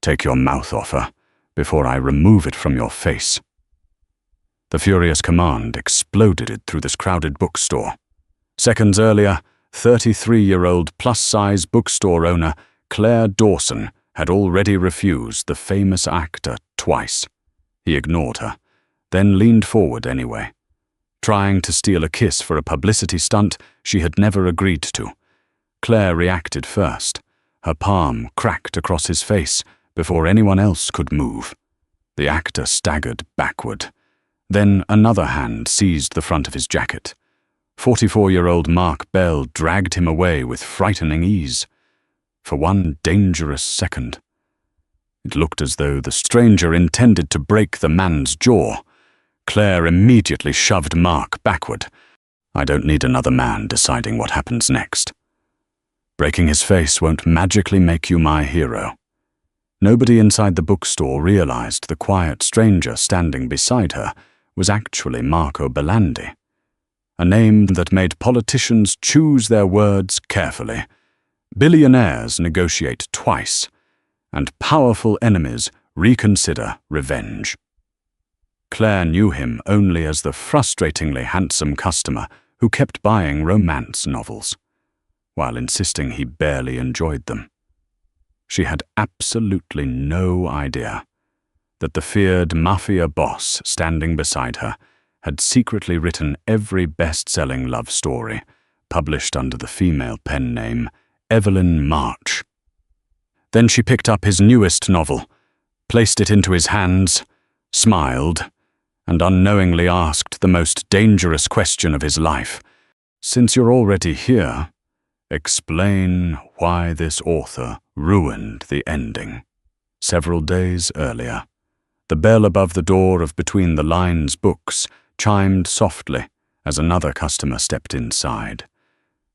Take your mouth off her before I remove it from your face." The furious command exploded through this crowded bookstore. Seconds earlier, 33-year-old plus-size bookstore owner Claire Dawson had already refused the famous actor twice. He ignored her, then leaned forward anyway. Trying to steal a kiss for a publicity stunt she had never agreed to. Claire reacted first. Her palm cracked across his face before anyone else could move. The actor staggered backward. Then another hand seized the front of his jacket. 44-year-old Mark Bell dragged him away with frightening ease. For one dangerous second, it looked as though the stranger intended to break the man's jaw. Claire immediately shoved Mark backward. "I don't need another man deciding what happens next. Breaking his face won't magically make you my hero." Nobody inside the bookstore realized the quiet stranger standing beside her was actually Marco Belandi, a name that made politicians choose their words carefully. Billionaires negotiate twice, and powerful enemies reconsider revenge. Claire knew him only as the frustratingly handsome customer who kept buying romance novels, while insisting he barely enjoyed them. She had absolutely no idea that the feared Mafia Boss standing beside her had secretly written every best-selling love story published under the female pen name Evelyn March. Then she picked up his newest novel, placed it into his hands, smiled, and unknowingly asked the most dangerous question of his life. "Since you're already here, explain why this author ruined the ending." Several days earlier, the bell above the door of Between the Lines Books chimed softly as another customer stepped inside.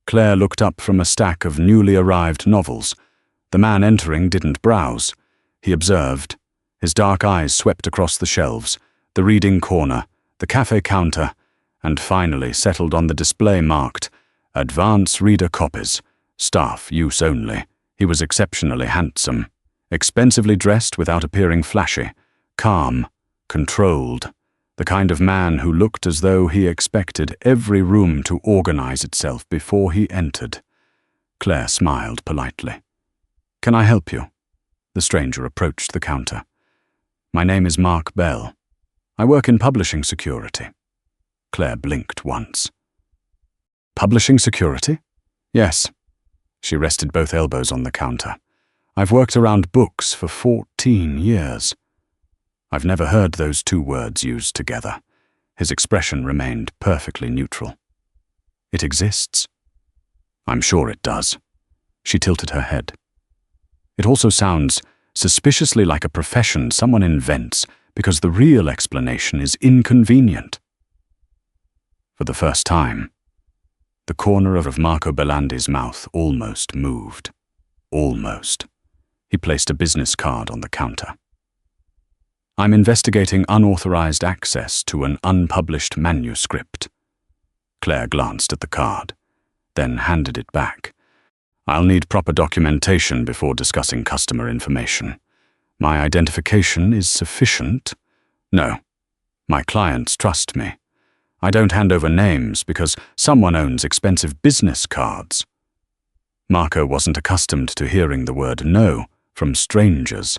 Claire looked up from a stack of newly arrived novels. The man entering didn't browse. He observed. His dark eyes swept across the shelves, the reading corner, the cafe counter, and finally settled on the display marked "Advance Reader Copies, Staff Use Only." He was exceptionally handsome, expensively dressed without appearing flashy, calm, controlled, the kind of man who looked as though he expected every room to organize itself before he entered. Claire smiled politely. "Can I help you?" The stranger approached the counter. "My name is Mark Bell. I work in publishing security." Claire blinked once. "Publishing security?" "Yes." She rested both elbows on the counter. "I've worked around books for 14 years. I've never heard those two words used together." His expression remained perfectly neutral. "It exists?" "I'm sure it does." She tilted her head. "It also sounds suspiciously like a profession someone invents because the real explanation is inconvenient." For the first time, the corner of Marco Belandi's mouth almost moved. Almost. He placed a business card on the counter. "I'm investigating unauthorized access to an unpublished manuscript." Claire glanced at the card, then handed it back. "I'll need proper documentation before discussing customer information. My identification is sufficient." "No. My clients trust me. I don't hand over names because someone owns expensive business cards." Marco wasn't accustomed to hearing the word no from strangers,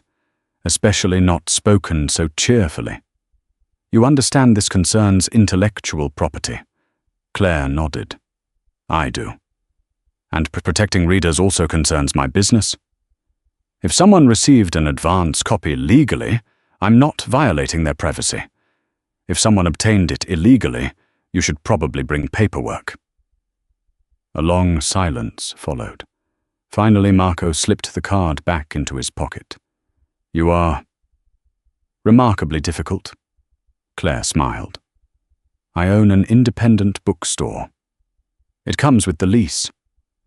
especially not spoken so cheerfully. "You understand this concerns intellectual property?" Claire nodded. "I do. And protecting readers also concerns my business. If someone received an advance copy legally, I'm not violating their privacy. If someone obtained it illegally, you should probably bring paperwork." A long silence followed. Finally, Marco slipped the card back into his pocket. "You are remarkably difficult." Claire smiled. "I own an independent bookstore. It comes with the lease."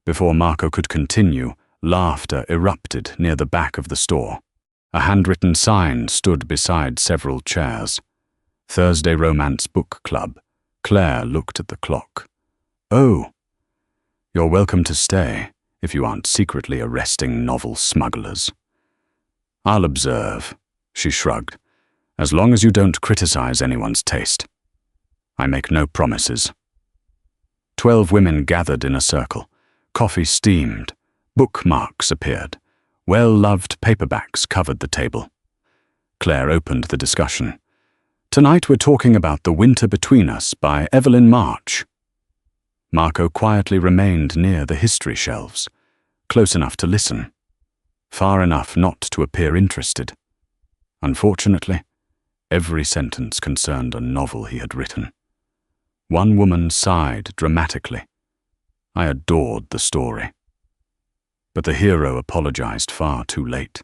Before Marco could continue, laughter erupted near the back of the store. A handwritten sign stood beside several chairs. "Thursday Romance Book Club." Claire looked at the clock. "Oh, you're welcome to stay if you aren't secretly arresting novel smugglers." I'll observe, she shrugged, as long as you don't criticize anyone's taste. I make no promises. 12 women gathered in a circle. Coffee steamed. Bookmarks appeared. Well-loved paperbacks covered the table. Claire opened the discussion. Tonight we're talking about The Winter Between Us by Evelyn March. Marco quietly remained near the history shelves, close enough to listen, far enough not to appear interested. Unfortunately, every sentence concerned a novel he had written. One woman sighed dramatically. I adored the story. But the hero apologized far too late.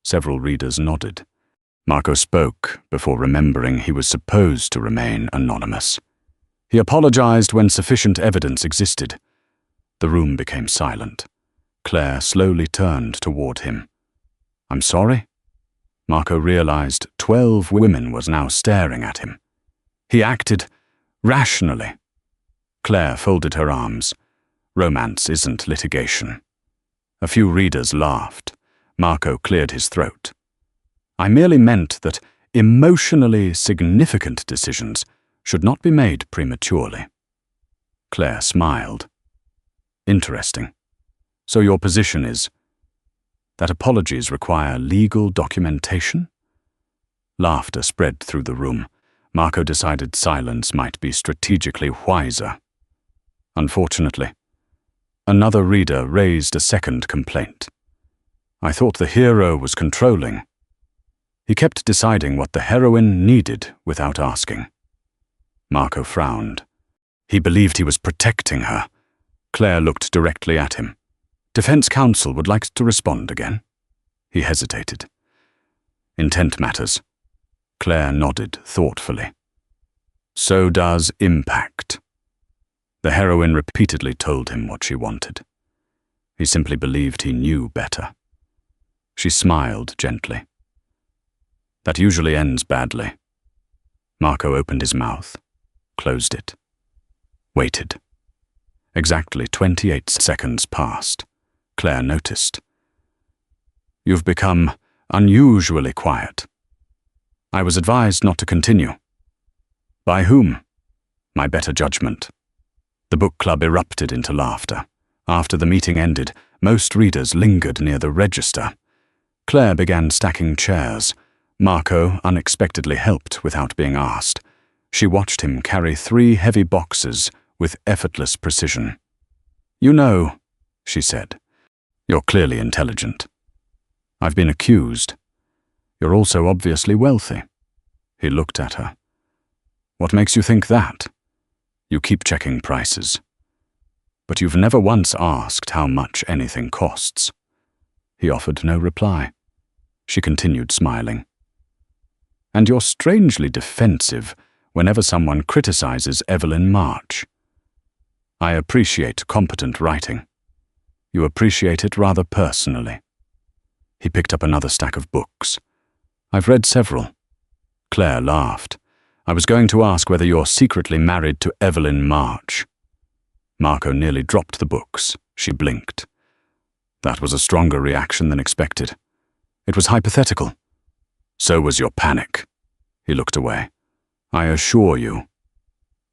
Several readers nodded. Marco spoke before remembering he was supposed to remain anonymous. He apologized when sufficient evidence existed. The room became silent. Claire slowly turned toward him. I'm sorry? Marco realized 12 women was now staring at him. He acted rationally. Claire folded her arms. Romance isn't litigation. A few readers laughed. Marco cleared his throat. I merely meant that emotionally significant decisions should not be made prematurely. Claire smiled. Interesting. So your position is that apologies require legal documentation? Laughter spread through the room. Marco decided silence might be strategically wiser. Unfortunately, another reader raised a second complaint. I thought the hero was controlling. He kept deciding what the heroine needed without asking. Marco frowned. He believed he was protecting her. Claire looked directly at him. Defense counsel would like to respond again. He hesitated. Intent matters. Claire nodded thoughtfully. So does impact. The heroine repeatedly told him what she wanted. He simply believed he knew better. She smiled gently. That usually ends badly. Marco opened his mouth, closed it, waited. Exactly 28 seconds passed. Claire noticed. You've become unusually quiet. I was advised not to continue. By whom? My better judgment. The book club erupted into laughter. After the meeting ended, most readers lingered near the register. Claire began stacking chairs. Marco unexpectedly helped without being asked. She watched him carry 3 heavy boxes with effortless precision. You know, she said, you're clearly intelligent. I've been accused. You're also obviously wealthy. He looked at her. What makes you think that? You keep checking prices. But you've never once asked how much anything costs. He offered no reply. She continued smiling. And you're strangely defensive whenever someone criticizes Evelyn March. I appreciate competent writing. You appreciate it rather personally. He picked up another stack of books. I've read several. Claire laughed. I was going to ask whether you're secretly married to Evelyn March. Marco nearly dropped the books. She blinked. That was a stronger reaction than expected. It was hypothetical. So was your panic. He looked away. I assure you,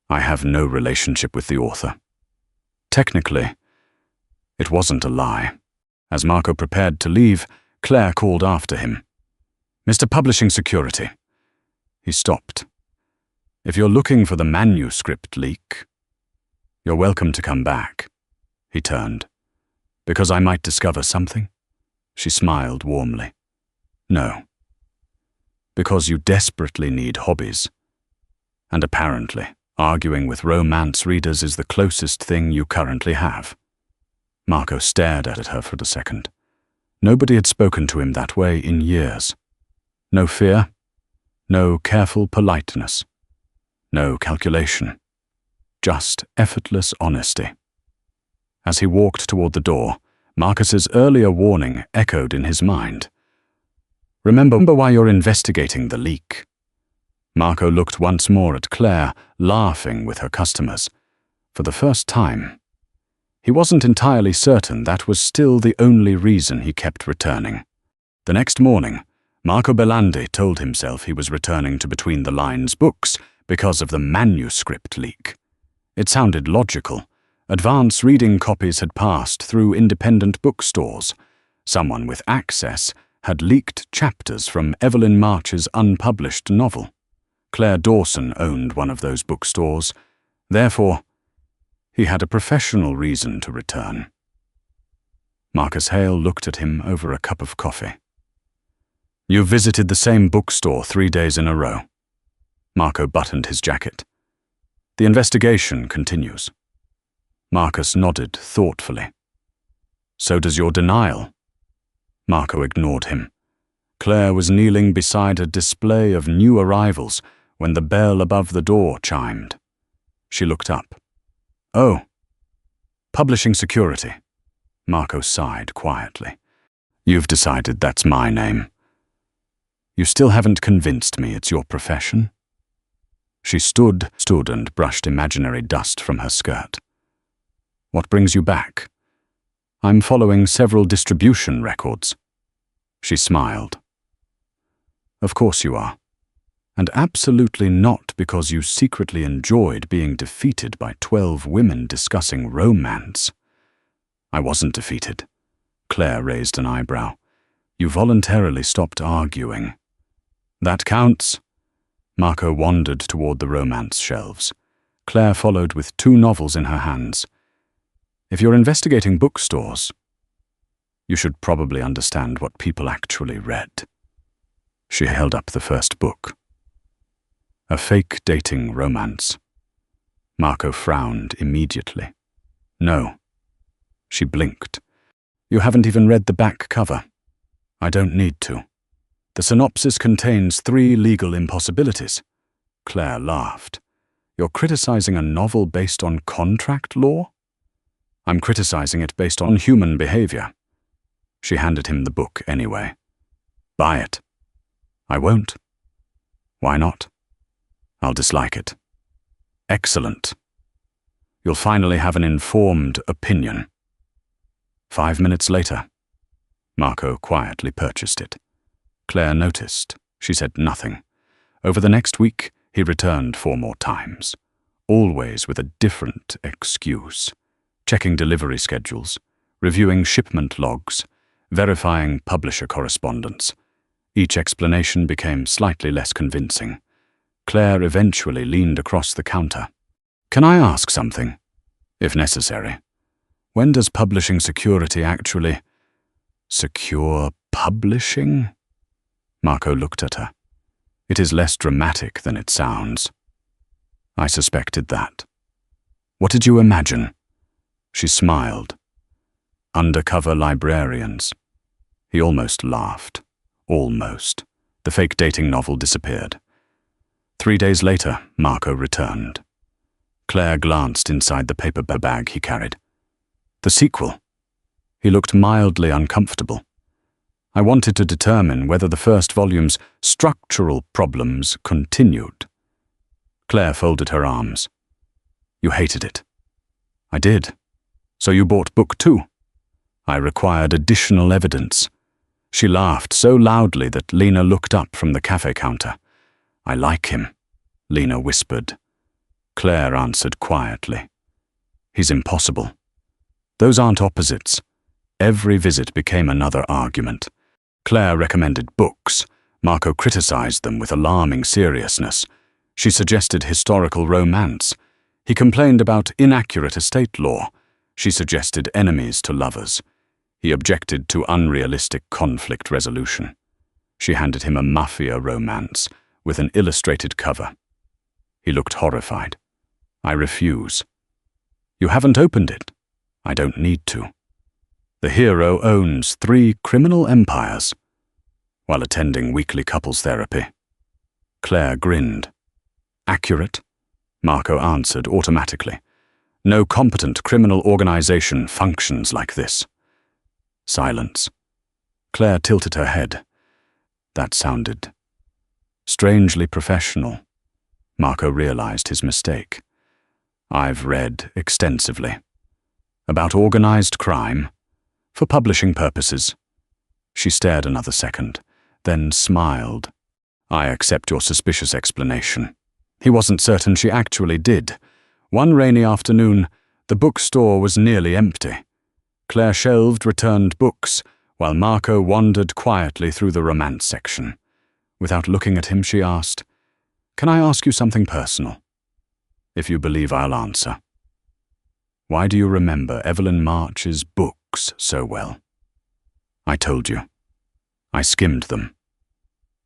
I have no relationship with the author. Technically, it wasn't a lie. As Marco prepared to leave, Claire called after him. Mr. Publishing Security. He stopped. If you're looking for the manuscript leak, you're welcome to come back. He turned. Because I might discover something? She smiled warmly. No. Because you desperately need hobbies. And apparently, arguing with romance readers is the closest thing you currently have. Marco stared at her for a second. Nobody had spoken to him that way in years. No fear, no careful politeness, no calculation, just effortless honesty. As he walked toward the door, Marcus's earlier warning echoed in his mind. Remember why you're investigating the leak. Marco looked once more at Claire, laughing with her customers. For the first time, he wasn't entirely certain that was still the only reason he kept returning. The next morning, Marco Belandi told himself he was returning to Between the Lines books because of the manuscript leak. It sounded logical. Advance reading copies had passed through independent bookstores. Someone with access had leaked chapters from Evelyn March's unpublished novel. Claire Dawson owned one of those bookstores. Therefore, he had a professional reason to return. Marcus Hale looked at him over a cup of coffee. "You visited the same bookstore 3 days in a row." Marco buttoned his jacket. "The investigation continues." Marcus nodded thoughtfully. "So does your denial." Marco ignored him. Claire was kneeling beside a display of new arrivals when the bell above the door chimed. She looked up. "Oh, publishing security." Marco sighed quietly. "You've decided that's my name. You still haven't convinced me it's your profession." She stood and brushed imaginary dust from her skirt. "What brings you back?" "I'm following several distribution records." She smiled. "Of course you are. And absolutely not because you secretly enjoyed being defeated by 12 women discussing romance." "I wasn't defeated." Claire raised an eyebrow. "You voluntarily stopped arguing." "That counts." Marco wandered toward the romance shelves. Claire followed with 2 novels in her hands. "If you're investigating bookstores, you should probably understand what people actually read." She held up the first book. A fake dating romance. Marco frowned immediately. "No." She blinked. "You haven't even read the back cover." "I don't need to. The synopsis contains 3 legal impossibilities." Claire laughed. "You're criticizing a novel based on contract law?" "I'm criticizing it based on human behavior." She handed him the book anyway. "Buy it." "I won't." "Why not?" "I'll dislike it." "Excellent. You'll finally have an informed opinion." 5 minutes later, Marco quietly purchased it. Claire noticed. She said nothing. Over the next week, he returned 4 more times, always with a different excuse. Checking delivery schedules, reviewing shipment logs, verifying publisher correspondence. Each explanation became slightly less convincing. Claire eventually leaned across the counter. "Can I ask something?" "If necessary." "When does publishing security actually—" "Secure publishing?" Marco looked at her. "It is less dramatic than it sounds." "I suspected that." "What did you imagine?" She smiled. "Undercover librarians." He almost laughed. Almost. The fake dating novel disappeared. 3 days later, Marco returned. Claire glanced inside the paper bag he carried. "The sequel." He looked mildly uncomfortable. "I wanted to determine whether the first volume's structural problems continued." Claire folded her arms. "You hated it." "I did. So you bought book 2. "I required additional evidence." She laughed so loudly that Lena looked up from the cafe counter. "I like him," Lena whispered. Claire answered quietly. "He's impossible." "Those aren't opposites." Every visit became another argument. Claire recommended books. Marco criticized them with alarming seriousness. She suggested historical romance. He complained about inaccurate estate law. She suggested enemies to lovers. He objected to unrealistic conflict resolution. She handed him a mafia romance with an illustrated cover. He looked horrified. "I refuse." "You haven't opened it." "I don't need to." The hero owns 3 criminal empires while attending weekly couples therapy. Claire grinned. "Accurate?" Marco answered automatically. "No competent criminal organization functions like this." Silence. Claire tilted her head. That sounded strangely professional. Marco realized his mistake. "I've read extensively. About organized crime, for publishing purposes. She stared another second, then smiled. I accept your suspicious explanation. He wasn't certain she actually did. One rainy afternoon, the bookstore was nearly empty. Claire shelved returned books, while Marco wandered quietly through the romance section. Without looking at him, she asked, "Can I ask you something personal?" "If you believe I'll answer." "Why do you remember Evelyn March's books so well?" "I told you. I skimmed them."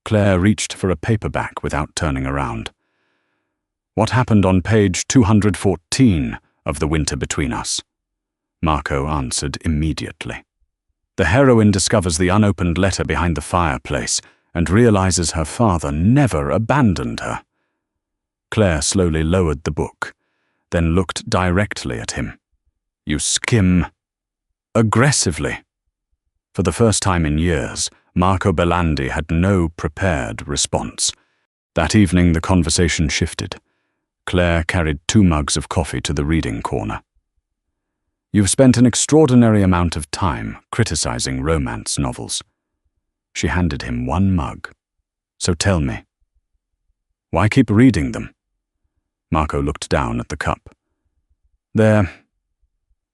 Claire reached for a paperback without turning around. "What happened on page 214 of The Winter Between Us?" Marco answered immediately. The heroine discovers the unopened letter behind the fireplace and realizes her father never abandoned her. Claire slowly lowered the book, then looked directly at him. "You skim aggressively." For the first time in years, Marco Belandi had no prepared response. That evening, the conversation shifted. Claire carried 2 mugs of coffee to the reading corner. "You've spent an extraordinary amount of time criticizing romance novels." She handed him 1 mug. "So tell me, why keep reading them?" Marco looked down at the cup. "They're—"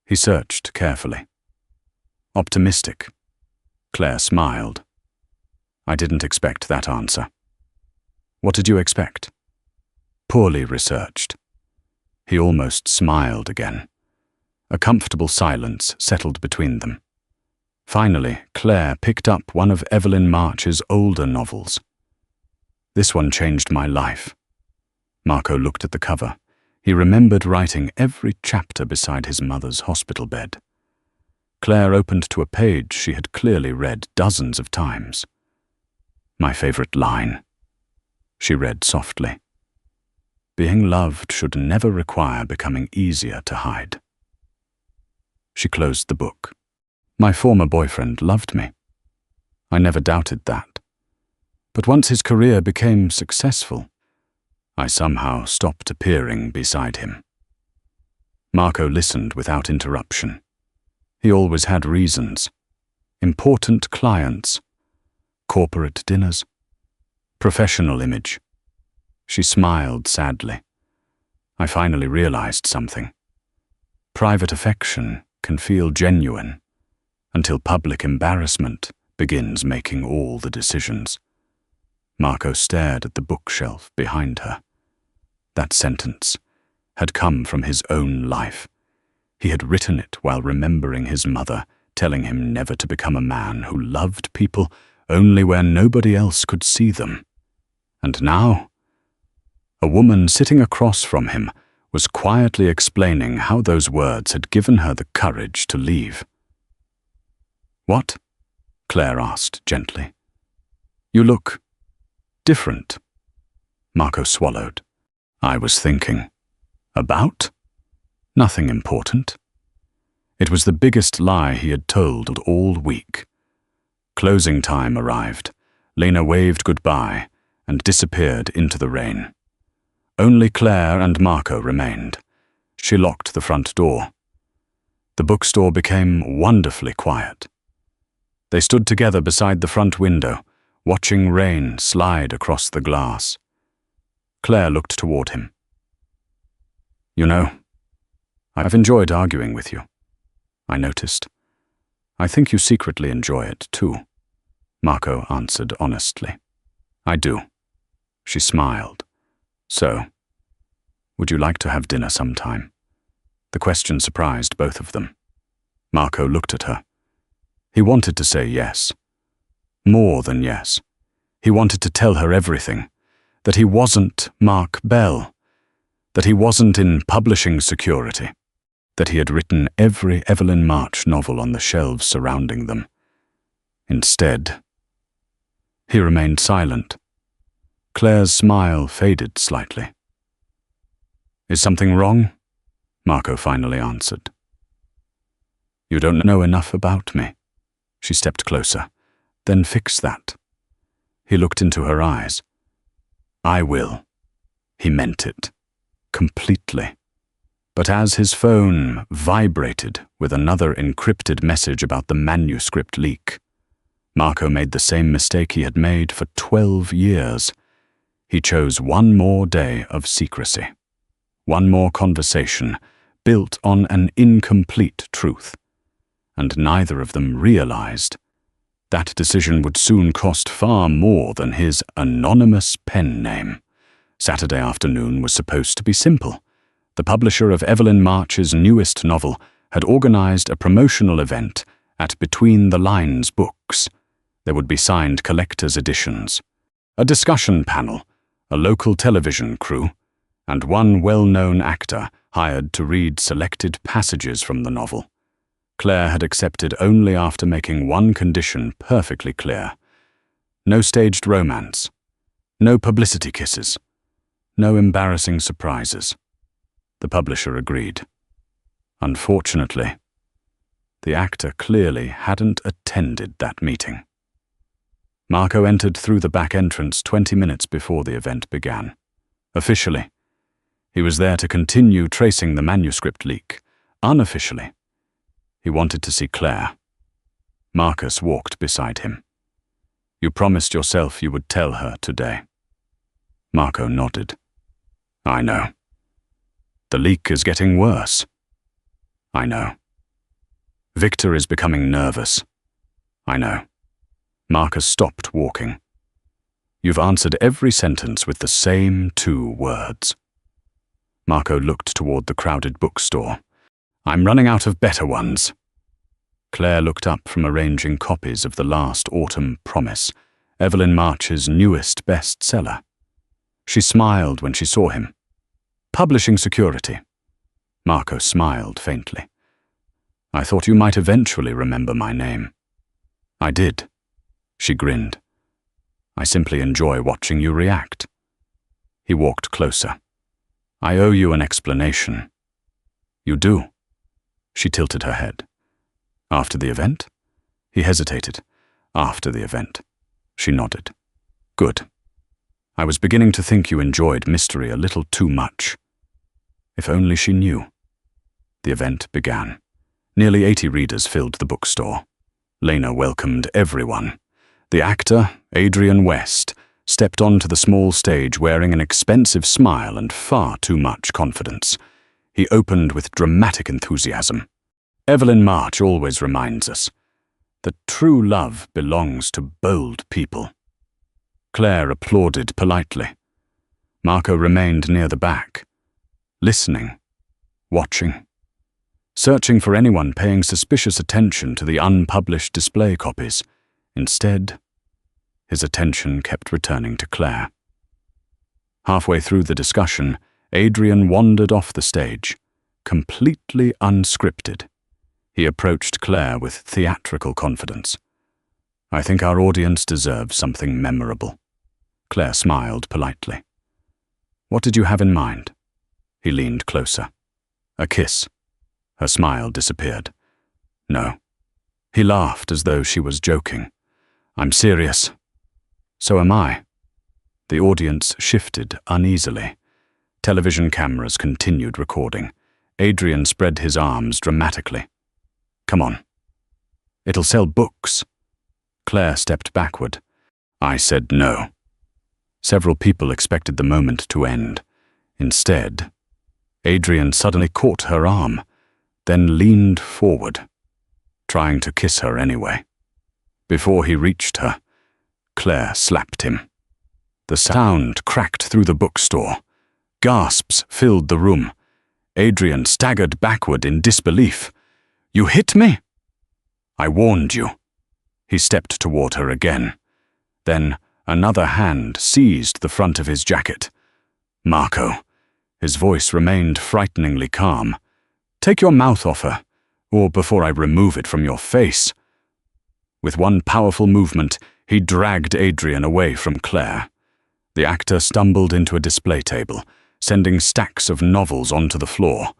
He searched carefully. "Optimistic." Claire smiled. "I didn't expect that answer." "What did you expect?" "Poorly researched." He almost smiled again. A comfortable silence settled between them. Finally, Claire picked up one of Evelyn March's older novels. "This one changed my life." Marco looked at the cover. He remembered writing every chapter beside his mother's hospital bed. Claire opened to a page she had clearly read dozens of times. "My favorite line," she read softly. "Being loved should never require becoming easier to hide." She closed the book. "My former boyfriend loved me. I never doubted that. But once his career became successful, I somehow stopped appearing beside him." Marco listened without interruption. He always had reasons. Important clients, corporate dinners, professional image. She smiled sadly. "I finally realized something. Private affection can feel genuine until public embarrassment begins making all the decisions." Marco stared at the bookshelf behind her. That sentence had come from his own life. He had written it while remembering his mother telling him never to become a man who loved people only where nobody else could see them. And now, a woman sitting across from him was quietly explaining how those words had given her the courage to leave. "What?" Claire asked gently. "You look different." Marco swallowed. "I was thinking." "About?" "Nothing important." It was the biggest lie he had told all week. Closing time arrived. Lena waved goodbye and disappeared into the rain. Only Claire and Marco remained. She locked the front door. The bookstore became wonderfully quiet. They stood together beside the front window, watching rain slide across the glass. Claire looked toward him. "You know, I've enjoyed arguing with you. I noticed. I think you secretly enjoy it, too." Marco answered honestly. "I do." She smiled. "So, would you like to have dinner sometime?" The question surprised both of them. Marco looked at her. He wanted to say yes. More than yes. He wanted to tell her everything. That he wasn't Mark Bell. That he wasn't in publishing security. That he had written every Evelyn March novel on the shelves surrounding them. Instead, he remained silent. Claire's smile faded slightly. "Is something wrong?" Marco finally answered. "You don't know enough about me." She stepped closer. "Then fix that." He looked into her eyes. "I will." He meant it. Completely. But as his phone vibrated with another encrypted message about the manuscript leak, Marco made the same mistake he had made for 12 years. He chose one more day of secrecy. One more conversation built on an incomplete truth. And neither of them realized that decision would soon cost far more than his anonymous pen name. Saturday afternoon was supposed to be simple. The publisher of Evelyn March's newest novel had organized a promotional event at Between the Lines Books. There would be signed collector's editions, a discussion panel, a local television crew, and one well-known actor hired to read selected passages from the novel. Claire had accepted only after making one condition perfectly clear. No staged romance, no publicity kisses, no embarrassing surprises. The publisher agreed. Unfortunately, the actor clearly hadn't attended that meeting. Marco entered through the back entrance 20 minutes before the event began. Officially, he was there to continue tracing the manuscript leak. Unofficially, he wanted to see Claire. Marcus walked beside him. "You promised yourself you would tell her today." Marco nodded. "I know. The leak is getting worse." "I know. Victor is becoming nervous." "I know." Marcus stopped walking. "You've answered every sentence with the same 2 words." Marco looked toward the crowded bookstore. "I'm running out of better ones." Claire looked up from arranging copies of The Last Autumn Promise, Evelyn March's newest bestseller. She smiled when she saw him. "Publishing security." Marco smiled faintly. "I thought you might eventually remember my name." "I did." She grinned. "I simply enjoy watching you react." He walked closer. "I owe you an explanation." "You do?" She tilted her head. "After the event?" He hesitated. "After the event." She nodded. "Good. I was beginning to think you enjoyed mystery a little too much." If only she knew. The event began. Nearly 80 readers filled the bookstore. Lena welcomed everyone. The actor, Adrian West, stepped onto the small stage wearing an expensive smile and far too much confidence. He opened with dramatic enthusiasm. "Evelyn March always reminds us that true love belongs to bold people." Claire applauded politely. Marco remained near the back, listening, watching, searching for anyone paying suspicious attention to the unpublished display copies. Instead, his attention kept returning to Claire. Halfway through the discussion, Adrian wandered off the stage, completely unscripted. He approached Claire with theatrical confidence. "I think our audience deserves something memorable." Claire smiled politely. "What did you have in mind?" He leaned closer. "A kiss." Her smile disappeared. "No." He laughed as though she was joking. "I'm serious." "So am I." The audience shifted uneasily. Television cameras continued recording. Adrian spread his arms dramatically. "Come on. It'll sell books." Claire stepped backward. "I said no." Several people expected the moment to end. Instead, Adrian suddenly caught her arm, then leaned forward, trying to kiss her anyway. Before he reached her, Claire slapped him. The sound cracked through the bookstore. Gasps filled the room. Adrian staggered backward in disbelief. "You hit me?" "I warned you." He stepped toward her again. Then another hand seized the front of his jacket. "Marco." His voice remained frighteningly calm. "Take your mouth off her, or before I remove it from your face." With one powerful movement, he dragged Adrian away from Claire. The actor stumbled into a display table, sending stacks of novels onto the floor.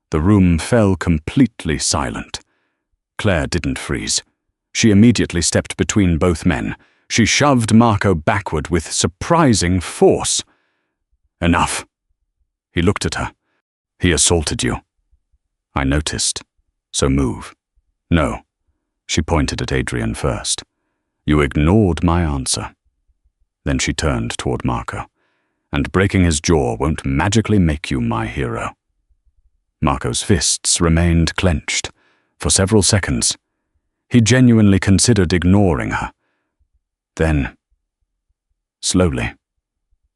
The room fell completely silent. Claire didn't freeze. She immediately stepped between both men. She shoved Marco backward with surprising force. "Enough." He looked at her. "He assaulted you." "I noticed. So move." "No." She pointed at Adrian first. You ignored my answer." Then she turned toward Marco. "And breaking his jaw won't magically make you my hero." Marco's fists remained clenched for several seconds. He genuinely considered ignoring her. Then, slowly,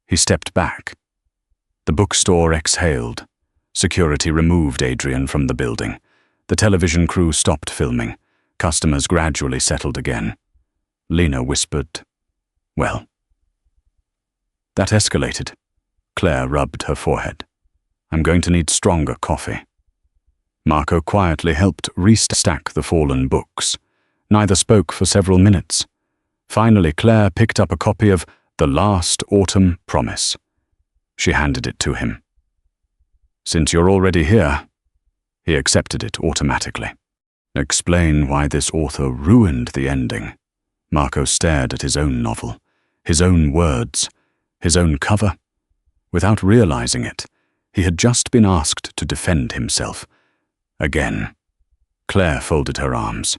he stepped back. The bookstore exhaled. Security removed Adrian from the building. The television crew stopped filming. Customers gradually settled again. Lena whispered, "Well." That escalated. Claire rubbed her forehead. "I'm going to need stronger coffee." Marco quietly helped restack the fallen books. Neither spoke for several minutes. Finally, Claire picked up a copy of The Last Autumn Promise. She handed it to him. "Since you're already here," he accepted it automatically. "Explain why this author ruined the ending." Marco stared at his own novel, his own words, his own cover. Without realizing it, he had just been asked to defend himself. Again. Claire folded her arms.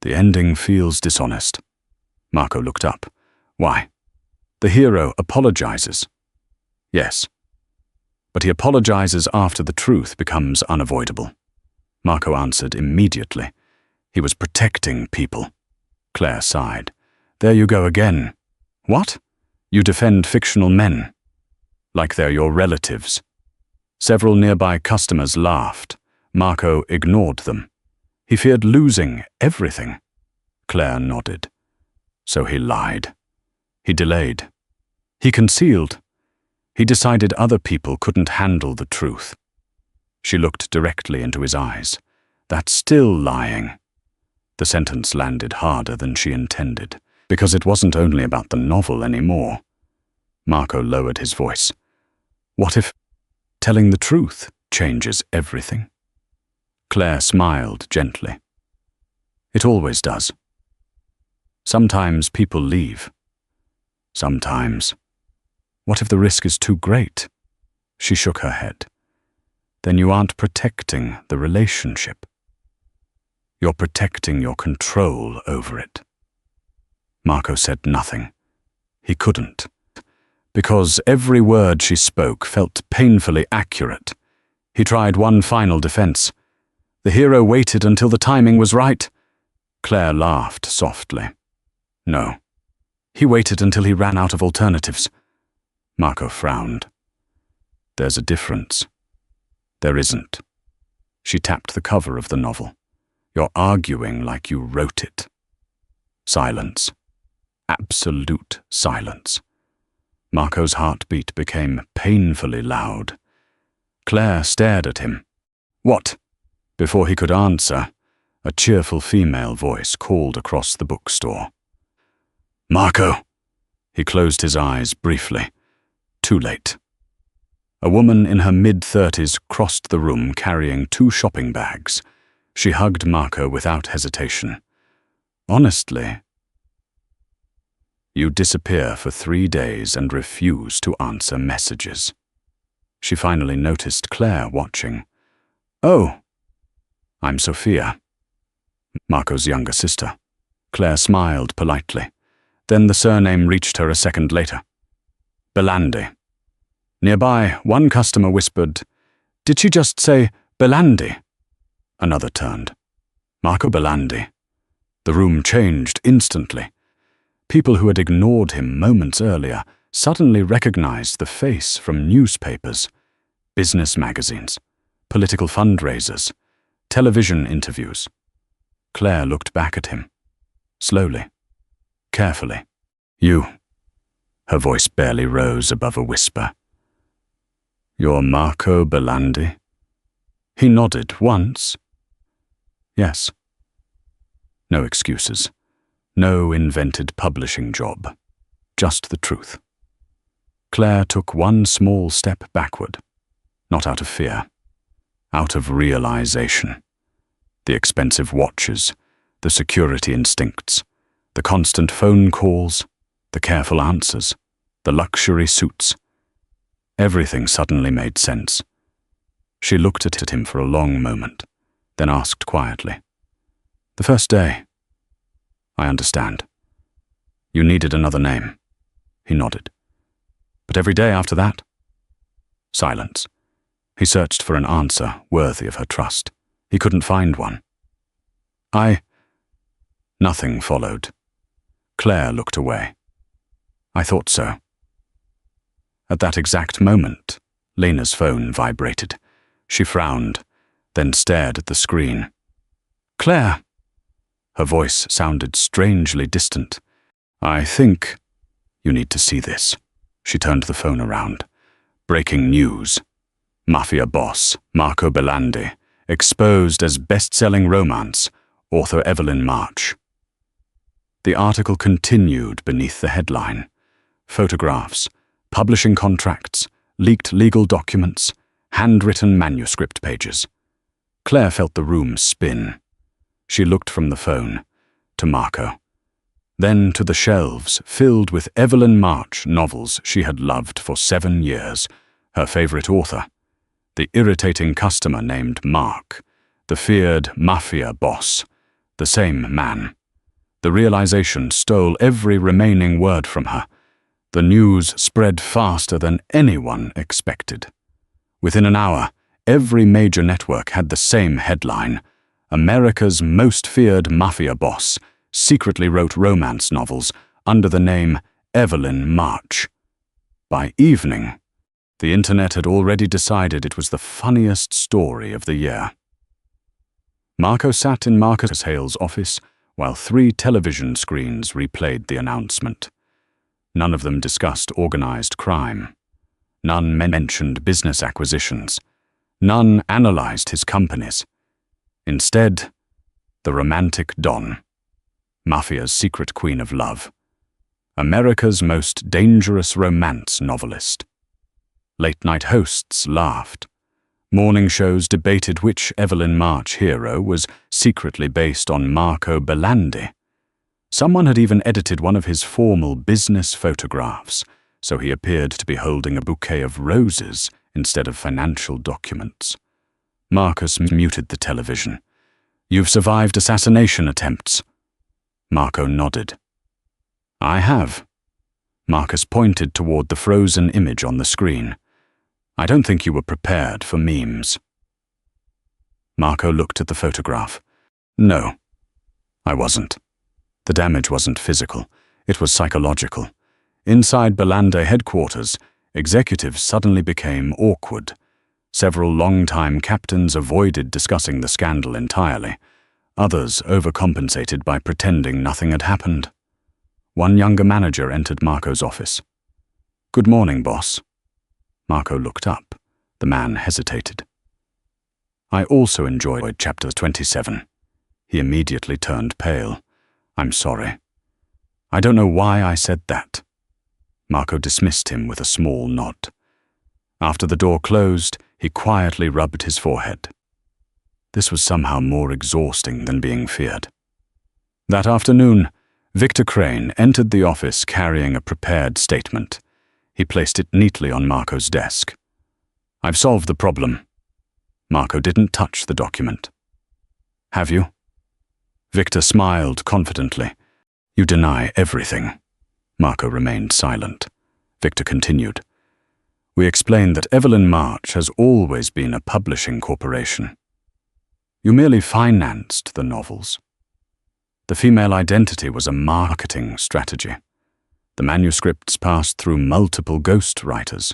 "The ending feels dishonest." Marco looked up. "Why?" "The hero apologizes." "Yes. But he apologizes after the truth becomes unavoidable." Marco answered immediately. "He was protecting people." Claire sighed. "There you go again." "What?" "You defend fictional men. Like they're your relatives." Several nearby customers laughed. Marco ignored them. He feared losing everything. Claire nodded. So he lied. He delayed. He concealed. He decided other people couldn't handle the truth. She looked directly into his eyes. "That's still lying." The sentence landed harder than she intended, because it wasn't only about the novel anymore. Marco lowered his voice. "What if telling the truth changes everything?" Claire smiled gently. "It always does. Sometimes people leave. Sometimes. What if the risk is too great?" She shook her head. "Then you aren't protecting the relationship. You're protecting your control over it." Marco said nothing. He couldn't. Because every word she spoke felt painfully accurate. He tried one final defense. "The hero waited until the timing was right." Claire laughed softly. "No. He waited until he ran out of alternatives." Marco frowned. "There's a difference." "There isn't." She tapped the cover of the novel. "You're arguing like you wrote it." Silence. Absolute silence. Marco's heartbeat became painfully loud. Claire stared at him. "What?" Before he could answer, a cheerful female voice called across the bookstore. "Marco!" He closed his eyes briefly. Too late. A woman in her mid-30s crossed the room carrying 2 shopping bags. She hugged Marco without hesitation. "Honestly, you disappear for 3 days and refuse to answer messages." She finally noticed Claire watching. "Oh, I'm Sophia." Marco's younger sister. Claire smiled politely. Then the surname reached her a second later. Belandi. Nearby, one customer whispered, "Did she just say Belandi?" Another turned. "Marco Belandi." The room changed instantly. People who had ignored him moments earlier suddenly recognized the face from newspapers, business magazines, political fundraisers, television interviews. Claire looked back at him. Slowly. Carefully. "You." Her voice barely rose above a whisper. "You're Marco Belandi?" He nodded once. "Yes." No excuses. No invented publishing job. Just the truth. Claire took one small step backward. Not out of fear. Out of realization. The expensive watches, the security instincts, the constant phone calls, the careful answers, the luxury suits. Everything suddenly made sense. She looked at him for a long moment, then asked quietly, "The first day, I understand. You needed another name. He nodded. But every day after that? Silence. He searched for an answer worthy of her trust. He couldn't find one. Nothing followed. Claire looked away. I thought so. At that exact moment, Lena's phone vibrated. She frowned, then stared at the screen. Claire! Her voice sounded strangely distant. I think you need to see this. She turned the phone around. Breaking news. Mafia Boss, Marco Belandi, exposed as best-selling romance, author Evelyn March. The article continued beneath the headline. Photographs, publishing contracts, leaked legal documents, handwritten manuscript pages. Claire felt the room spin. She looked from the phone to Marco, then to the shelves filled with Evelyn March novels she had loved for 7 years, her favorite author, the irritating customer named Mark, the feared Mafia Boss, the same man. The realization stole every remaining word from her. The news spread faster than anyone expected. Within an hour, every major network had the same headline. America's most feared mafia boss secretly wrote romance novels under the name Evelyn March. By evening, the internet had already decided it was the funniest story of the year. Marco sat in Marcus Hale's office while 3 television screens replayed the announcement. None of them discussed organized crime. None mentioned business acquisitions. None analyzed his companies. Instead, the romantic Don, Mafia's secret queen of love, America's most dangerous romance novelist. Late-night hosts laughed. Morning shows debated which Evelyn March hero was secretly based on Marco Belandi. Someone had even edited one of his formal business photographs, so he appeared to be holding a bouquet of roses instead of financial documents. Marcus muted the television. You've survived assassination attempts. Marco nodded. I have. Marcus pointed toward the frozen image on the screen. I don't think you were prepared for memes. Marco looked at the photograph. No, I wasn't. The damage wasn't physical, it was psychological. Inside Belandi headquarters, executives suddenly became awkward. Several long-time captains avoided discussing the scandal entirely. Others overcompensated by pretending nothing had happened. One younger manager entered Marco's office. Good morning, boss. Marco looked up. The man hesitated. I also enjoyed chapter 27. He immediately turned pale. I'm sorry. I don't know why I said that. Marco dismissed him with a small nod. After the door closed, he quietly rubbed his forehead. This was somehow more exhausting than being feared. That afternoon, Victor Crane entered the office carrying a prepared statement. He placed it neatly on Marco's desk. I've solved the problem. Marco didn't touch the document. Have you? Victor smiled confidently. You deny everything. Marco remained silent. Victor continued. We explained that Evelyn March has always been a publishing corporation. You merely financed the novels. The female identity was a marketing strategy. The manuscripts passed through multiple ghostwriters.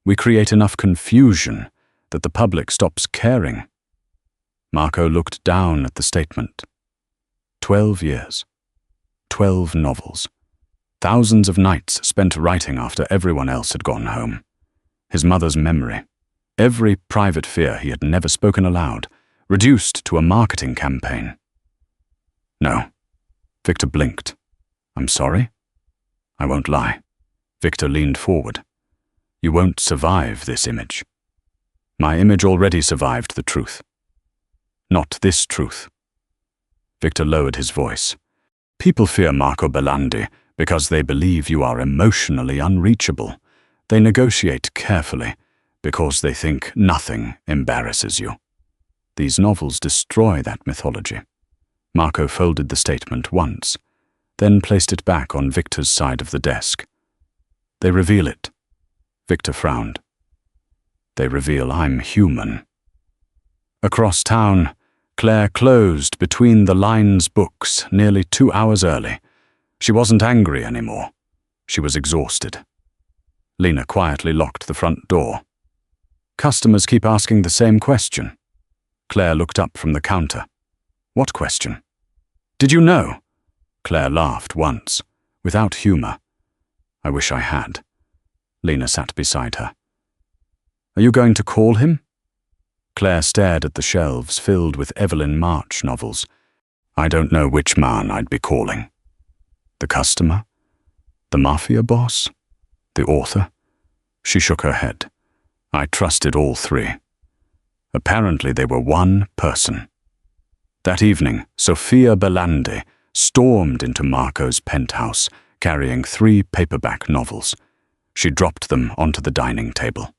We create enough confusion that the public stops caring. Marco looked down at the statement. 12 years. 12 novels. Thousands of nights spent writing after everyone else had gone home. His mother's memory. Every private fear he had never spoken aloud, reduced to a marketing campaign. No. Victor blinked. I'm sorry? I won't lie. Victor leaned forward. You won't survive this image. My image already survived the truth. Not this truth. Victor lowered his voice. People fear Marco Belandi because they believe you are emotionally unreachable. They negotiate carefully because they think nothing embarrasses you. These novels destroy that mythology. Marco folded the statement once, then placed it back on Victor's side of the desk. They reveal it. Victor frowned. They reveal I'm human. Across town, Claire closed Between the Lines books nearly 2 hours early. She wasn't angry anymore. She was exhausted. Lena quietly locked the front door. Customers keep asking the same question. Claire looked up from the counter. What question? Did you know? Claire laughed once, without humor. I wish I had. Lena sat beside her. Are you going to call him? Claire stared at the shelves filled with Evelyn March novels. I don't know which man I'd be calling. The customer? The Mafia Boss? The author? She shook her head. I trusted all three. Apparently they were one person. That evening, Sofia Belandi stormed into Marco's penthouse, carrying 3 paperback novels. She dropped them onto the dining table.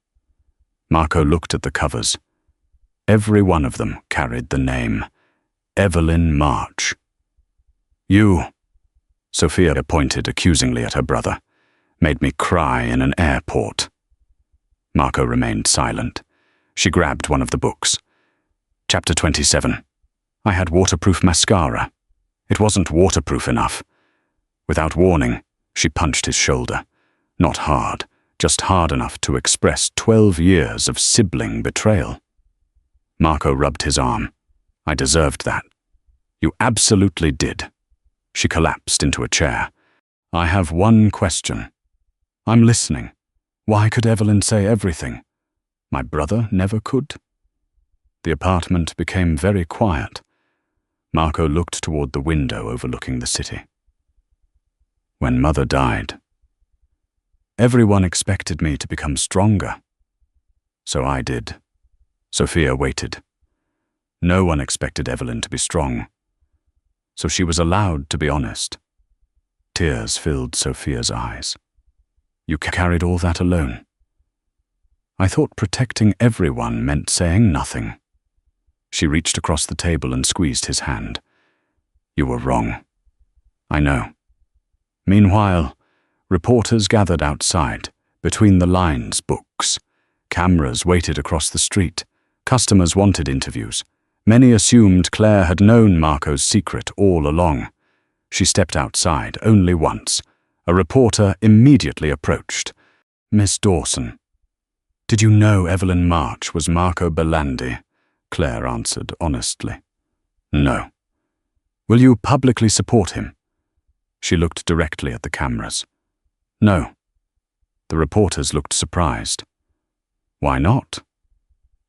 Marco looked at the covers. Every one of them carried the name, Evelyn March. You, Sophia pointed accusingly at her brother, made me cry in an airport. Marco remained silent. She grabbed one of the books. Chapter 27. I had waterproof mascara. It wasn't waterproof enough. Without warning, she punched his shoulder. Not hard, just hard enough to express 12 years of sibling betrayal. Marco rubbed his arm. I deserved that. You absolutely did. She collapsed into a chair. I have one question. I'm listening. Why could Evelyn say everything? My brother never could? The apartment became very quiet. Marco looked toward the window overlooking the city. When Mother died, everyone expected me to become stronger. So I did. Sophia waited. No one expected Evelyn to be strong. So she was allowed to be honest. Tears filled Sophia's eyes. You carried all that alone. I thought protecting everyone meant saying nothing. She reached across the table and squeezed his hand. You were wrong. I know. Meanwhile, reporters gathered outside, Between the Lines books. Cameras waited across the street. Customers wanted interviews. Many assumed Claire had known Marco's secret all along. She stepped outside only once. A reporter immediately approached. Miss Dawson. Did you know Evelyn March was Marco Belandi? Claire answered honestly. No. Will you publicly support him? She looked directly at the cameras. No. The reporters looked surprised. Why not?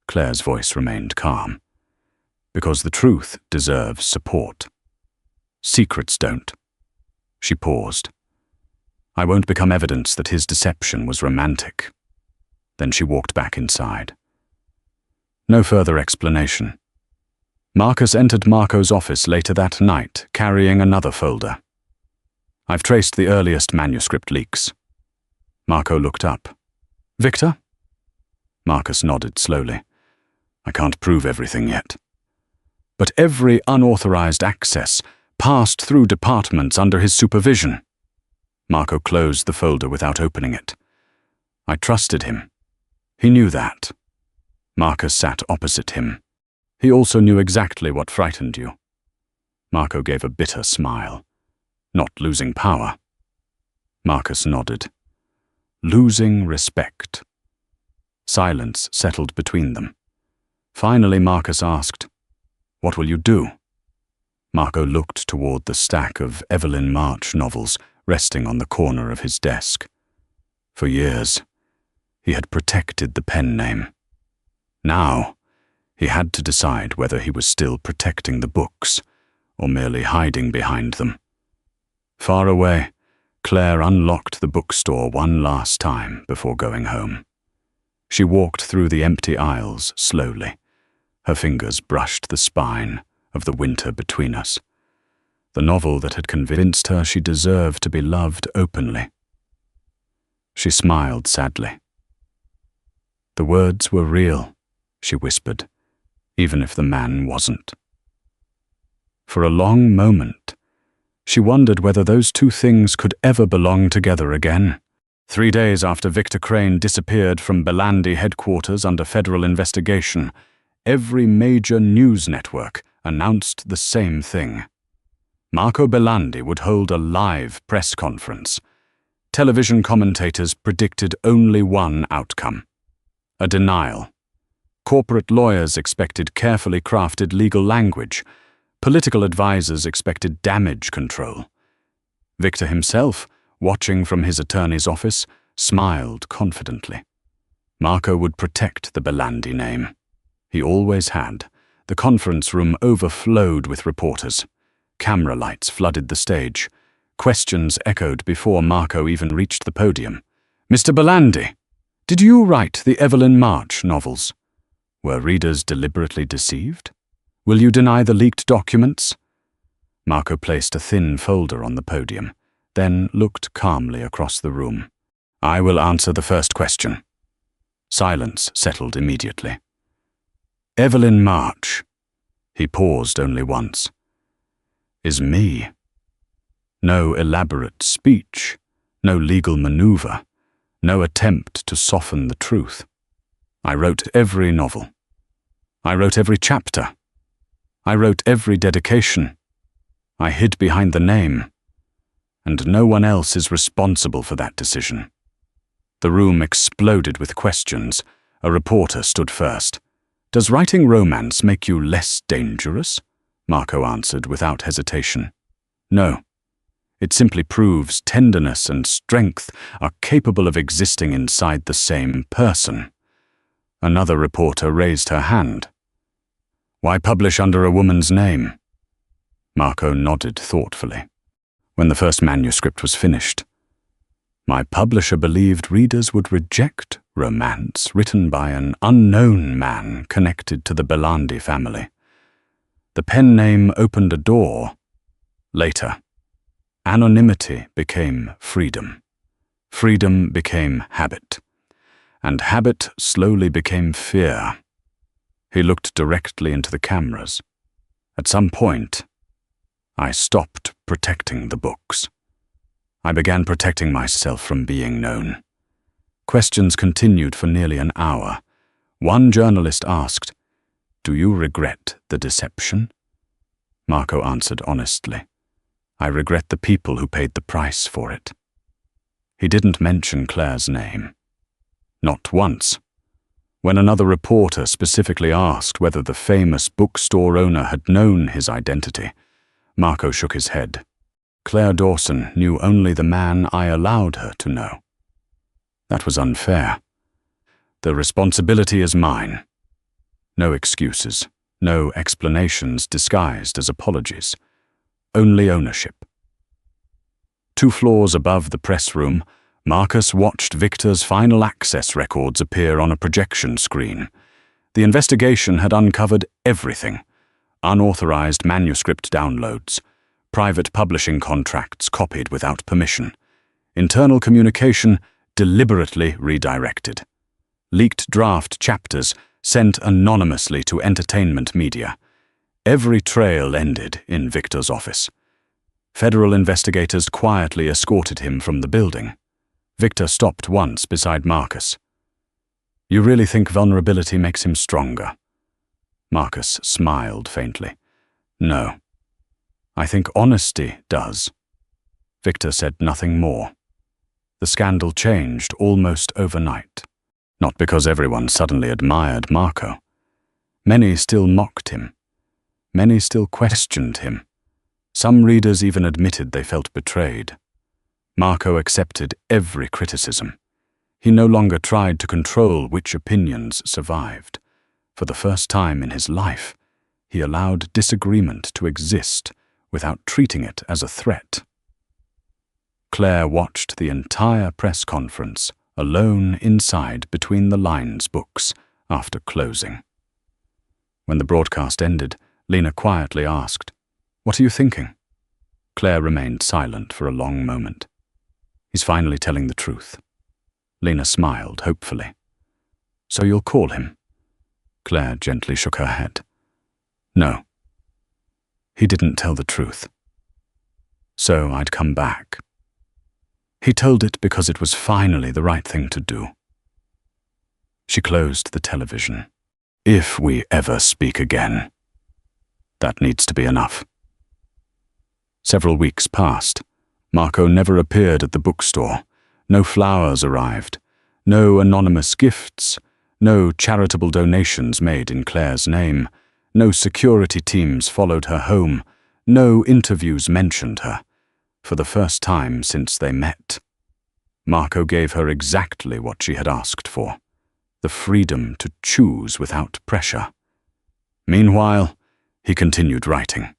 Claire's voice remained calm. Because the truth deserves support. Secrets don't. She paused. I won't become evidence that his deception was romantic. Then she walked back inside. No further explanation. Marcus entered Marco's office later that night, carrying another folder. I've traced the earliest manuscript leaks. Marco looked up. Victor? Marcus nodded slowly. I can't prove everything yet. But every unauthorized access passed through departments under his supervision. Marco closed the folder without opening it. I trusted him. He knew that. Marcus sat opposite him. He also knew exactly what frightened you. Marco gave a bitter smile. Not losing power. Marcus nodded. Losing respect. Silence settled between them. Finally, Marcus asked, What will you do? Marco looked toward the stack of Evelyn March novels resting on the corner of his desk. For years, he had protected the pen name. Now, he had to decide whether he was still protecting the books or merely hiding behind them. Far away, Claire unlocked the bookstore one last time before going home. She walked through the empty aisles slowly. Her fingers brushed the spine of The Winter Between Us, the novel that had convinced her she deserved to be loved openly. She smiled sadly. The words were real, she whispered, even if the man wasn't. For a long moment, she wondered whether those two things could ever belong together again. 3 days after Victor Crane disappeared from Belandi headquarters under federal investigation, every major news network announced the same thing. Marco Belandi would hold a live press conference. Television commentators predicted only one outcome: a denial. Corporate lawyers expected carefully crafted legal language. Political advisors expected damage control. Victor himself, watching from his attorney's office, smiled confidently. Marco would protect the Belandi name. He always had. The conference room overflowed with reporters. Camera lights flooded the stage. Questions echoed before Marco even reached the podium. "Mr. Belandi, did you write the Evelyn March novels? Were readers deliberately deceived? Will you deny the leaked documents?" Marco placed a thin folder on the podium, then looked calmly across the room. "I will answer the first question." Silence settled immediately. "Evelyn March," he paused only once, "is me. No elaborate speech, no legal maneuver, no attempt to soften the truth. I wrote every novel. I wrote every chapter. I wrote every dedication. I hid behind the name, and no one else is responsible for that decision." The room exploded with questions. A reporter stood first. "Does writing romance make you less dangerous?" Marco answered without hesitation. "No. It simply proves tenderness and strength are capable of existing inside the same person." Another reporter raised her hand. "Why publish under a woman's name?" Marco nodded thoughtfully. When the first manuscript was finished, "My publisher believed readers would reject romance written by an unknown man connected to the Belandi family. The pen name opened a door. Later, anonymity became freedom. Freedom became habit. And habit slowly became fear." He looked directly into the cameras. "At some point, I stopped protecting the books. I began protecting myself from being known." Questions continued for nearly an hour. One journalist asked, "Do you regret the deception?" Marco answered honestly, "I regret the people who paid the price for it." He didn't mention Claire's name. Not once. When another reporter specifically asked whether the famous bookstore owner had known his identity, Marco shook his head. "Claire Dawson knew only the man I allowed her to know. That was unfair. The responsibility is mine. No excuses, no explanations disguised as apologies. Only ownership." 2 floors above the press room, Marcus watched Victor's final access records appear on a projection screen. The investigation had uncovered everything: unauthorized manuscript downloads, private publishing contracts copied without permission, internal communication deliberately redirected, leaked draft chapters sent anonymously to entertainment media. Every trail ended in Victor's office. Federal investigators quietly escorted him from the building. Victor stopped once beside Marcus. "You really think vulnerability makes him stronger?" Marcus smiled faintly. "No. I think honesty does." Victor said nothing more. The scandal changed almost overnight. Not because everyone suddenly admired Marco. Many still mocked him. Many still questioned him. Some readers even admitted they felt betrayed. Marco accepted every criticism. He no longer tried to control which opinions survived. For the first time in his life, he allowed disagreement to exist without treating it as a threat. Claire watched the entire press conference alone inside Between the Lines books after closing. When the broadcast ended, Lena quietly asked, "What are you thinking?" Claire remained silent for a long moment. "He's finally telling the truth." Lena smiled hopefully. "So you'll call him?" Claire gently shook her head. "No. He didn't tell the truth. So I'd come back. He told it because it was finally the right thing to do. She closed the television. If we ever speak again, that needs to be enough. Several weeks passed. Marco never appeared at the bookstore. No flowers arrived. No anonymous gifts. No charitable donations made in Claire's name. No security teams followed her home. No interviews mentioned her. For the first time since they met, Marco gave her exactly what she had asked for: the freedom to choose without pressure. Meanwhile, he continued writing.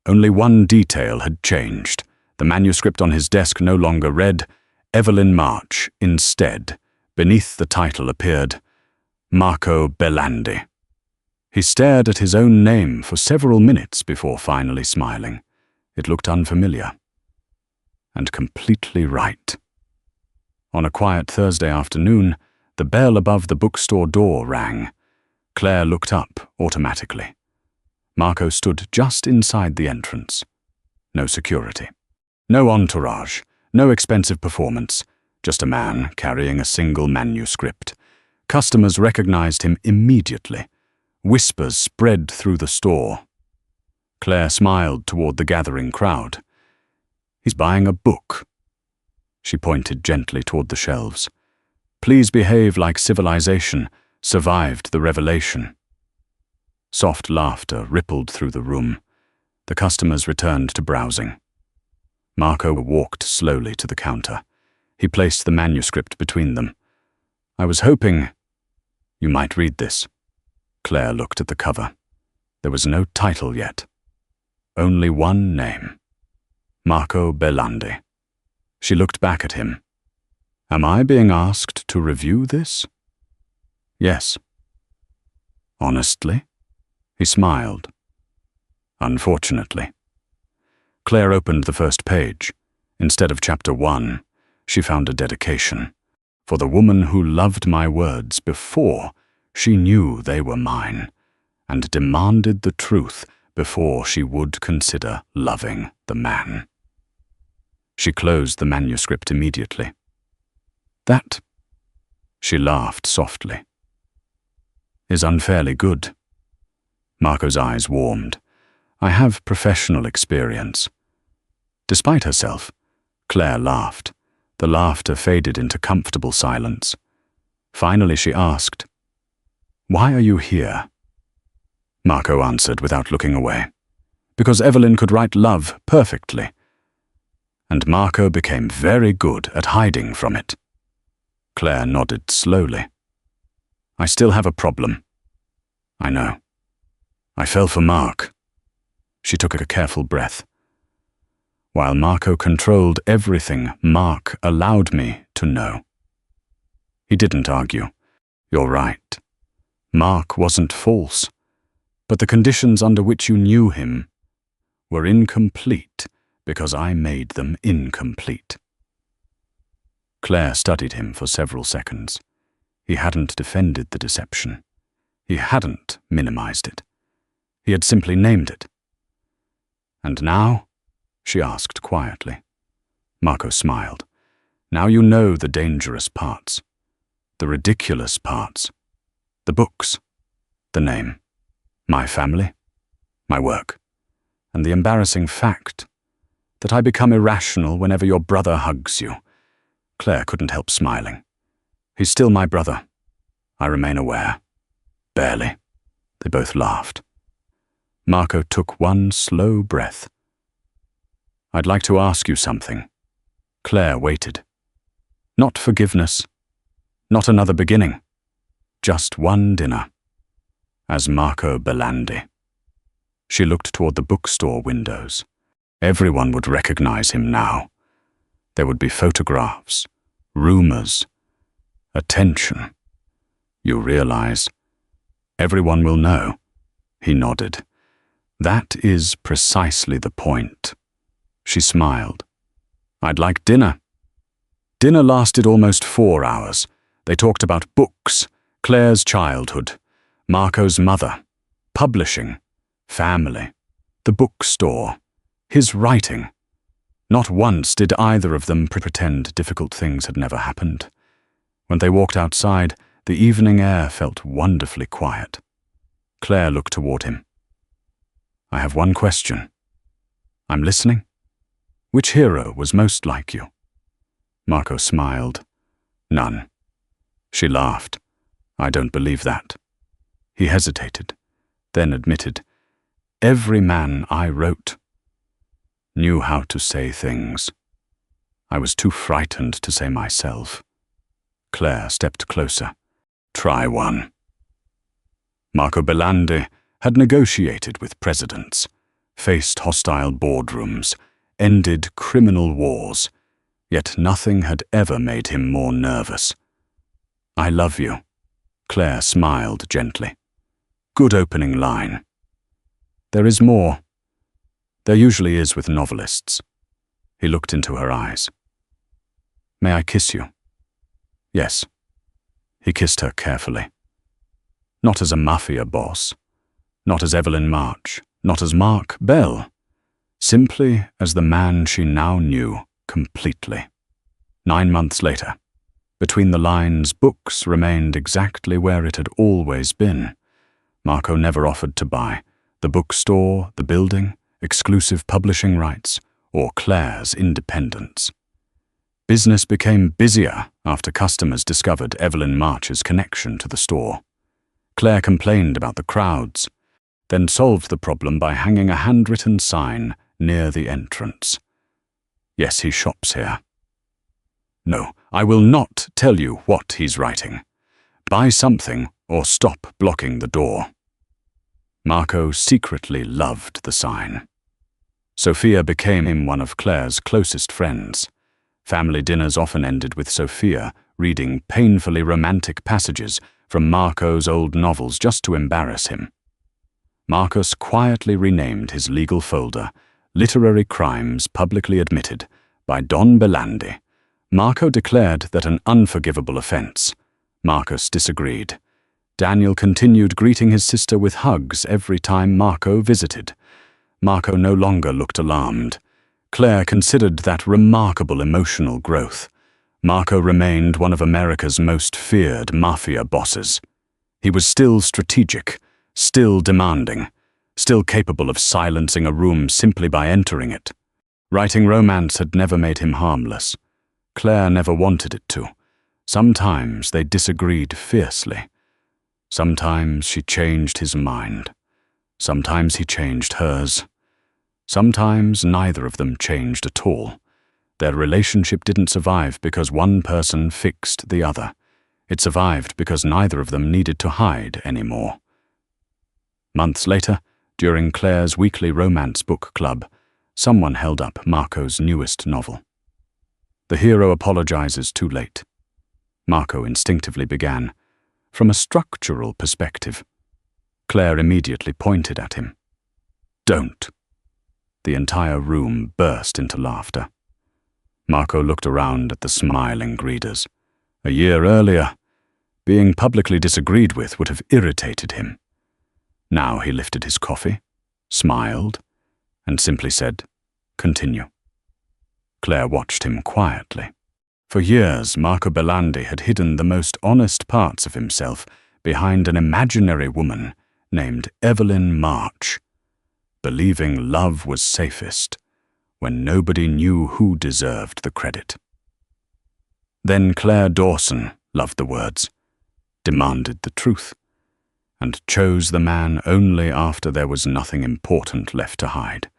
Only one detail had changed. The manuscript on his desk no longer read Evelyn March. Instead, beneath the title appeared Marco Belandi. He stared at his own name for several minutes before finally smiling. It looked unfamiliar. And completely right. On a quiet Thursday afternoon, the bell above the bookstore door rang. Claire looked up automatically. Marco stood just inside the entrance. No security. No entourage. No expensive performance. Just a man carrying a single manuscript. Customers recognized him immediately. Whispers spread through the store. Claire smiled toward the gathering crowd. He's buying a book. She pointed gently toward the shelves. Please behave like civilization survived the revelation. Soft laughter rippled through the room. The customers returned to browsing. Marco walked slowly to the counter. He placed the manuscript between them. I was hoping you might read this. Claire looked at the cover. There was no title yet. Only one name. Marco Belandi. She looked back at him. Am I being asked to review this? Yes. Honestly? He smiled. Unfortunately. Claire opened the first page. Instead of chapter 1, she found a dedication. For the woman who loved my words before she knew they were mine, and demanded the truth before she would consider loving the man. She closed the manuscript immediately. That, she laughed softly, is unfairly good. Marco's eyes warmed. I have professional experience. Despite herself, Claire laughed. The laughter faded into comfortable silence. Finally she asked, Why are you here? Marco answered without looking away. Because Evelyn could write love perfectly. And Marco became very good at hiding from it. Claire nodded slowly. I still have a problem. I know. I fell for Mark. She took a careful breath. While Marco controlled everything Mark allowed me to know. He didn't argue. You're right. Mark wasn't false, but the conditions under which you knew him were incomplete because I made them incomplete. Claire studied him for several seconds. He hadn't defended the deception. He hadn't minimized it. He had simply named it. And now? She asked quietly. Marco smiled. Now you know the dangerous parts, the ridiculous parts, the books, the name, my family, my work, and the embarrassing fact that I become irrational whenever your brother hugs you. Claire couldn't help smiling. He's still my brother. I remain aware. Barely. They both laughed. Marco took one slow breath. I'd like to ask you something. Claire waited. Not forgiveness. Not another beginning. Just one dinner. As Marco Belandi. She looked toward the bookstore windows. Everyone would recognize him now. There would be photographs, rumors, attention. You realize? Everyone will know. He nodded. That is precisely the point. She smiled. I'd like dinner. Dinner lasted almost 4 hours. They talked about books, Claire's childhood, Marco's mother, publishing, family, the the bookstore, his writing. Not once did either of them pretend difficult things had never happened. When they walked outside, the evening air felt wonderfully quiet. Claire looked toward him. "I have one question." "I'm listening." "Which hero was most like you?" Marco smiled. "None." She laughed. "I don't believe that." He hesitated, then admitted, "Every man I wrote knew how to say things. I was too frightened to say myself." Claire stepped closer. "Try one." Marco Belandi had negotiated with presidents, faced hostile boardrooms, ended criminal wars, yet nothing had ever made him more nervous. "I love you." Claire smiled gently. "Good opening line." "There is more. There usually is with novelists." He looked into her eyes. "May I kiss you?" "Yes." He kissed her carefully. Not as a mafia boss, not as Evelyn March, not as Mark Bell, simply as the man she now knew completely. 9 months later, between the lines, books remained exactly where it had always been. Marco never offered to buy the bookstore, the building, exclusive publishing rights, or Claire's independence. Business became busier after customers discovered Evelyn March's connection to the store. Claire complained about the crowds, then solved the problem by hanging a handwritten sign near the entrance. "Yes, he shops here." "No, I will not tell you what he's writing. Buy something or stop blocking the door." Marco secretly loved the sign. Sophia became one of Claire's closest friends. Family dinners often ended with Sophia reading painfully romantic passages from Marco's old novels just to embarrass him. Marcus quietly renamed his legal folder "Literary Crimes Publicly Admitted" by Don Belandi. Marco declared that an unforgivable offense. Marcus disagreed. Daniel continued greeting his sister with hugs every time Marco visited. Marco no longer looked alarmed. Claire considered that remarkable emotional growth. Marco remained one of America's most feared mafia bosses. He was still strategic, still demanding, still capable of silencing a room simply by entering it. Writing romance had never made him harmless. Claire never wanted it to. Sometimes they disagreed fiercely. Sometimes she changed his mind. Sometimes he changed hers. Sometimes neither of them changed at all. Their relationship didn't survive because one person fixed the other. It survived because neither of them needed to hide anymore. Months later, during Claire's weekly romance book club, someone held up Marco's newest novel. The hero apologizes too late. Marco instinctively began, "From a structural perspective." Claire immediately pointed at him. "Don't." The entire room burst into laughter. Marco looked around at the smiling greeters. A year earlier, being publicly disagreed with would have irritated him. Now he lifted his coffee, smiled, and simply said, "Continue." Claire watched him quietly. For years, Marco Belandi had hidden the most honest parts of himself behind an imaginary woman named Evelyn March, believing love was safest when nobody knew who deserved the credit. Then Claire Dawson loved the words, demanded the truth, and chose the man only after there was nothing important left to hide.